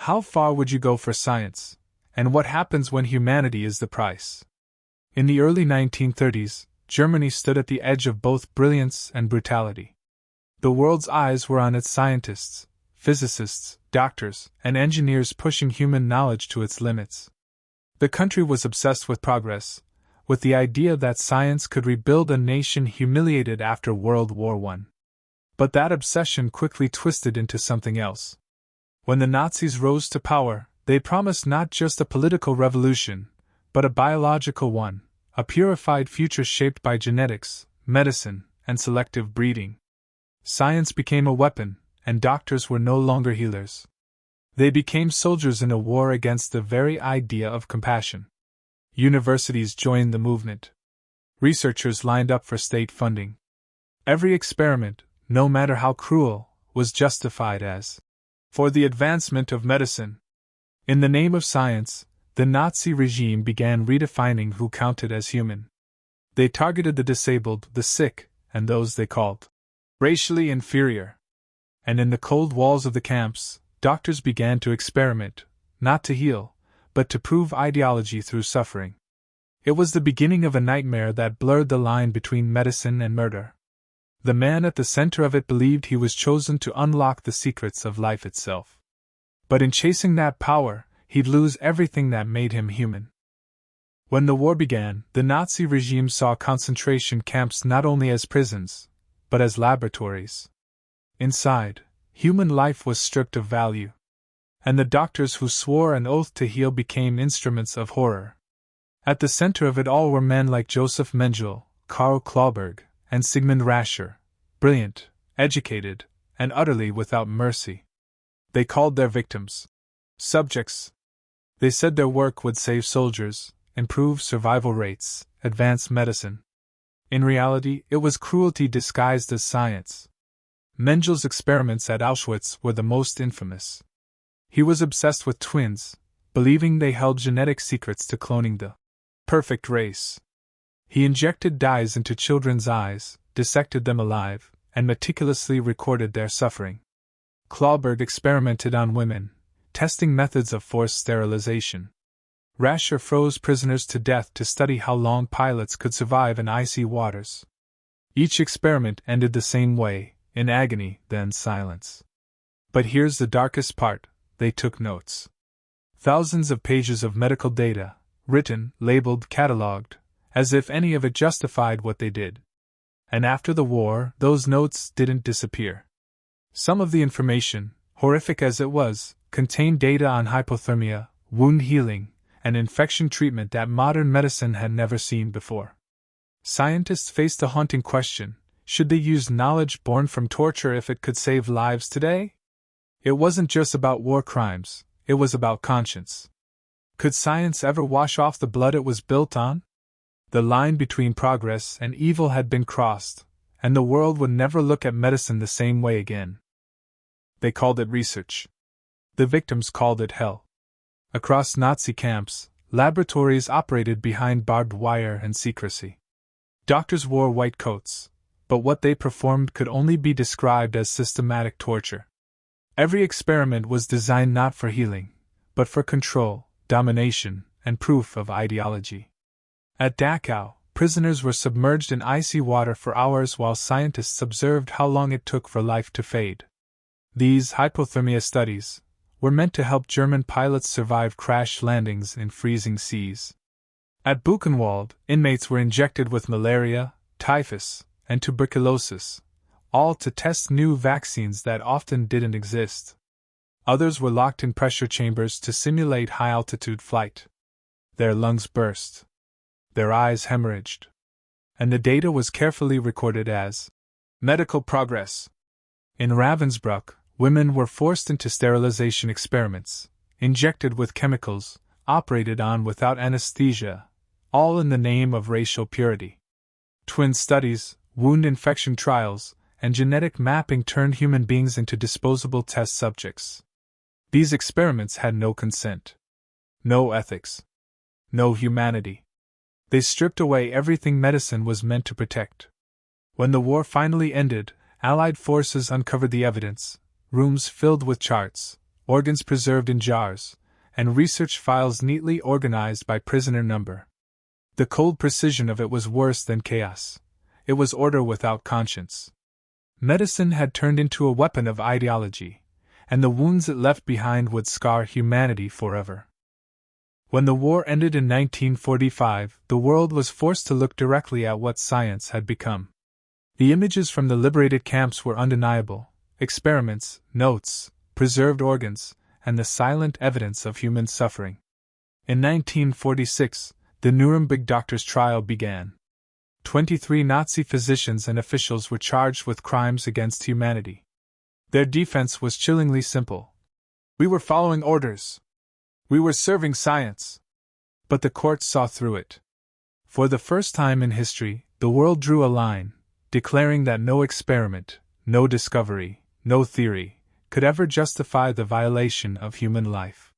How far would you go for science? And what happens when humanity is the price? In the early 1930s, Germany stood at the edge of both brilliance and brutality. The world's eyes were on its scientists, physicists, doctors, and engineers pushing human knowledge to its limits. The country was obsessed with progress, with the idea that science could rebuild a nation humiliated after World War I. But that obsession quickly twisted into something else. When the Nazis rose to power, they promised not just a political revolution, but a biological one, a purified future shaped by genetics, medicine, and selective breeding. Science became a weapon, and doctors were no longer healers. They became soldiers in a war against the very idea of compassion. Universities joined the movement. Researchers lined up for state funding. Every experiment, no matter how cruel, was justified as for the advancement of medicine. In the name of science, the Nazi regime began redefining who counted as human. They targeted the disabled, the sick, and those they called racially inferior. And in the cold walls of the camps, doctors began to experiment, not to heal, but to prove ideology through suffering. It was the beginning of a nightmare that blurred the line between medicine and murder. The man at the center of it believed he was chosen to unlock the secrets of life itself. But in chasing that power, he'd lose everything that made him human. When the war began, the Nazi regime saw concentration camps not only as prisons, but as laboratories. Inside, human life was stripped of value. And the doctors who swore an oath to heal became instruments of horror. At the center of it all were men like Joseph Mengele, Karl Klauberg, and Sigmund Rascher, brilliant, educated, and utterly without mercy. They called their victims subjects. They said their work would save soldiers, improve survival rates, advance medicine. In reality, it was cruelty disguised as science. Mengele's experiments at Auschwitz were the most infamous. He was obsessed with twins, believing they held genetic secrets to cloning the perfect race. He injected dyes into children's eyes, dissected them alive, and meticulously recorded their suffering. Klauberg experimented on women, testing methods of forced sterilization. Rascher froze prisoners to death to study how long pilots could survive in icy waters. Each experiment ended the same way, in agony, then silence. But here's the darkest part: they took notes. Thousands of pages of medical data, written, labeled, catalogued, as if any of it justified what they did. And after the war, those notes didn't disappear. Some of the information, horrific as it was, contained data on hypothermia, wound healing, and infection treatment that modern medicine had never seen before. Scientists faced a haunting question: should they use knowledge born from torture if it could save lives today? It wasn't just about war crimes, it was about conscience. Could science ever wash off the blood it was built on? The line between progress and evil had been crossed, and the world would never look at medicine the same way again. They called it research. The victims called it hell. Across Nazi camps, laboratories operated behind barbed wire and secrecy. Doctors wore white coats, but what they performed could only be described as systematic torture. Every experiment was designed not for healing, but for control, domination, and proof of ideology. At Dachau, prisoners were submerged in icy water for hours while scientists observed how long it took for life to fade. These hypothermia studies were meant to help German pilots survive crash landings in freezing seas. At Buchenwald, inmates were injected with malaria, typhus, and tuberculosis, all to test new vaccines that often didn't exist. Others were locked in pressure chambers to simulate high-altitude flight. Their lungs burst. Their eyes hemorrhaged. And the data was carefully recorded as medical progress. In Ravensbrück, women were forced into sterilization experiments, injected with chemicals, operated on without anesthesia, all in the name of racial purity. Twin studies, wound infection trials, and genetic mapping turned human beings into disposable test subjects. These experiments had no consent, no ethics, no humanity. They stripped away everything medicine was meant to protect. When the war finally ended, Allied forces uncovered the evidence: rooms filled with charts, organs preserved in jars, and research files neatly organized by prisoner number. The cold precision of it was worse than chaos. It was order without conscience. Medicine had turned into a weapon of ideology, and the wounds it left behind would scar humanity forever. When the war ended in 1945, the world was forced to look directly at what science had become. The images from the liberated camps were undeniable: experiments, notes, preserved organs, and the silent evidence of human suffering. In 1946, the Nuremberg doctors' trial began. 23 Nazi physicians and officials were charged with crimes against humanity. Their defense was chillingly simple. We were following orders. We were serving science. But the court saw through it. For the first time in history, the world drew a line, declaring that no experiment, no discovery, no theory, could ever justify the violation of human life.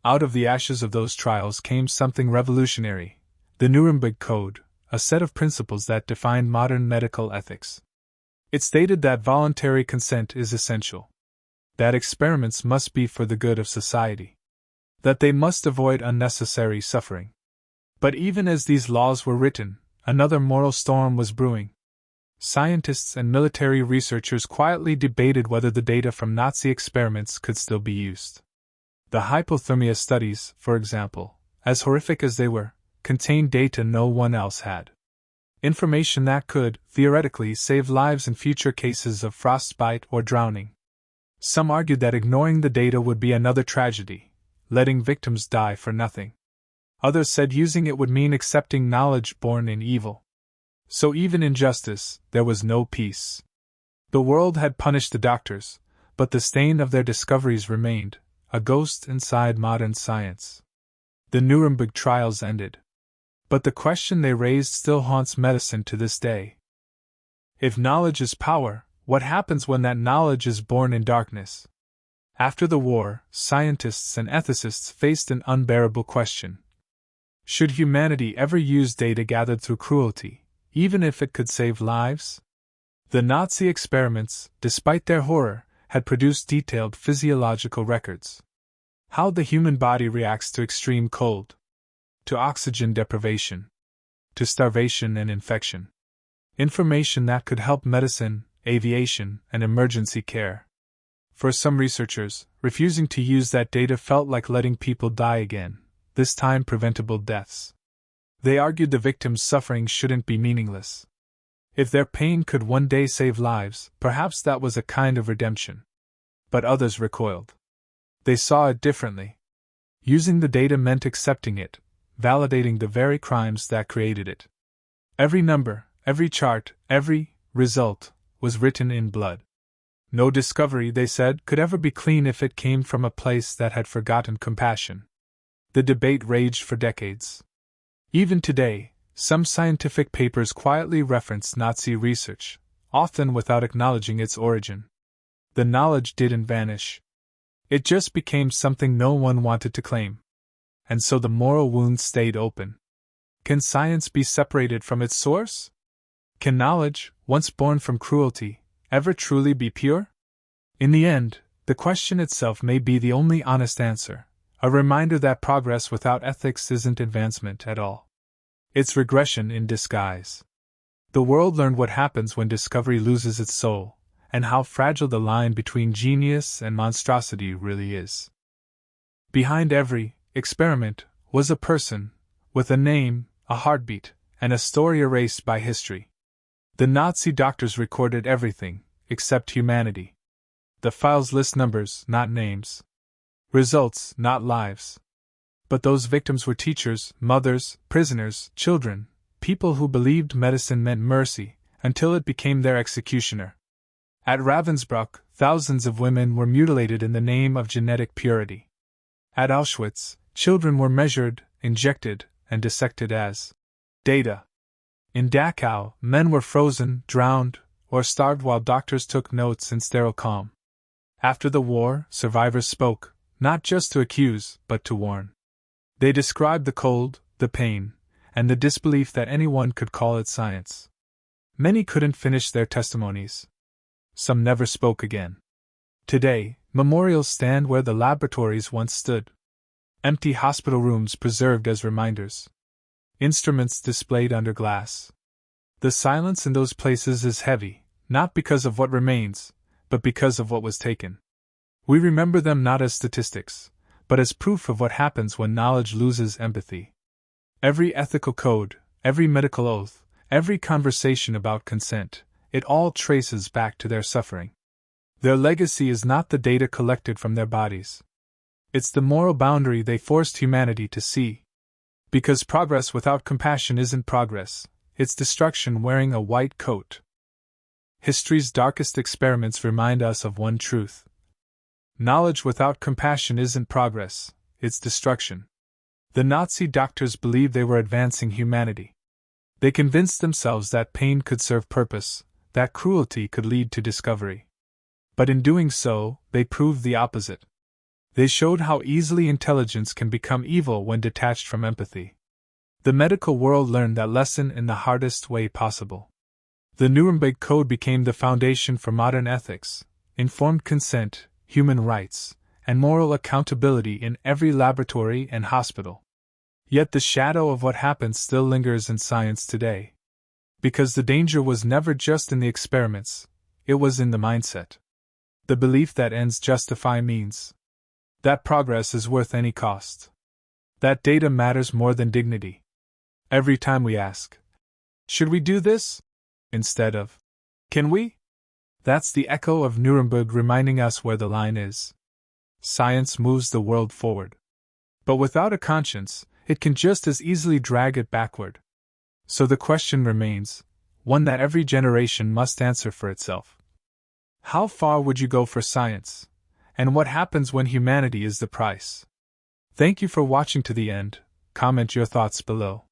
Out of the ashes of those trials came something revolutionary: the Nuremberg Code, a set of principles that defined modern medical ethics. It stated that voluntary consent is essential, that experiments must be for the good of society, that they must avoid unnecessary suffering. But even as these laws were written, another moral storm was brewing. Scientists and military researchers quietly debated whether the data from Nazi experiments could still be used. The hypothermia studies, for example, as horrific as they were, contained data no one else had. Information that could, theoretically, save lives in future cases of frostbite or drowning. Some argued that ignoring the data would be another tragedy, letting victims die for nothing. Others said using it would mean accepting knowledge born in evil. So even in justice, there was no peace. The world had punished the doctors, but the stain of their discoveries remained, a ghost inside modern science. The Nuremberg Trials ended. But the question they raised still haunts medicine to this day. If knowledge is power, what happens when that knowledge is born in darkness? After the war, scientists and ethicists faced an unbearable question. Should humanity ever use data gathered through cruelty, even if it could save lives? The Nazi experiments, despite their horror, had produced detailed physiological records. How the human body reacts to extreme cold, to oxygen deprivation, to starvation and infection. Information that could help medicine, aviation, and emergency care. For some researchers, refusing to use that data felt like letting people die again, this time preventable deaths. They argued the victims' suffering shouldn't be meaningless. If their pain could one day save lives, perhaps that was a kind of redemption. But others recoiled. They saw it differently. Using the data meant accepting it, validating the very crimes that created it. Every number, every chart, every result was written in blood. No discovery, they said, could ever be clean if it came from a place that had forgotten compassion. The debate raged for decades. Even today, some scientific papers quietly reference Nazi research, often without acknowledging its origin. The knowledge didn't vanish. It just became something no one wanted to claim. And so the moral wound stayed open. Can science be separated from its source? Can knowledge, once born from cruelty, ever truly be pure? In the end, the question itself may be the only honest answer, a reminder that progress without ethics isn't advancement at all. It's regression in disguise. The world learned what happens when discovery loses its soul, and how fragile the line between genius and monstrosity really is. Behind every experiment was a person, with a name, a heartbeat, and a story erased by history. The Nazi doctors recorded everything, except humanity. The files list numbers, not names. Results, not lives. But those victims were teachers, mothers, prisoners, children, people who believed medicine meant mercy, until it became their executioner. At Ravensbrück, thousands of women were mutilated in the name of genetic purity. At Auschwitz, children were measured, injected, and dissected as data. In Dachau, men were frozen, drowned, or starved while doctors took notes in sterile calm. After the war, survivors spoke, not just to accuse, but to warn. They described the cold, the pain, and the disbelief that anyone could call it science. Many couldn't finish their testimonies. Some never spoke again. Today, Memorials stand where the laboratories once stood. Empty hospital rooms preserved as reminders. Instruments displayed under glass. The silence in those places is heavy, not because of what remains, but because of what was taken. We remember them not as statistics, but as proof of what happens when knowledge loses empathy. Every ethical code, every medical oath, every conversation about consent, it all traces back to their suffering. Their legacy is not the data collected from their bodies. It's the moral boundary they forced humanity to see. Because progress without compassion isn't progress, it's destruction wearing a white coat. History's darkest experiments remind us of one truth. Knowledge without compassion isn't progress, it's destruction. The Nazi doctors believed they were advancing humanity. They convinced themselves that pain could serve purpose, that cruelty could lead to discovery. But in doing so, they proved the opposite. They showed how easily intelligence can become evil when detached from empathy. The medical world learned that lesson in the hardest way possible. The Nuremberg Code became the foundation for modern ethics, informed consent, human rights, and moral accountability in every laboratory and hospital. Yet the shadow of what happened still lingers in science today. Because the danger was never just in the experiments, it was in the mindset. The belief that ends justify means. That progress is worth any cost. That data matters more than dignity. Every time we ask, should we do this? Instead of, can we? That's the echo of Nuremberg reminding us where the line is. Science moves the world forward. But without a conscience, it can just as easily drag it backward. So the question remains, one that every generation must answer for itself. How far would you go for science? And what happens when humanity is the price? Thank you for watching to the end. Comment your thoughts below.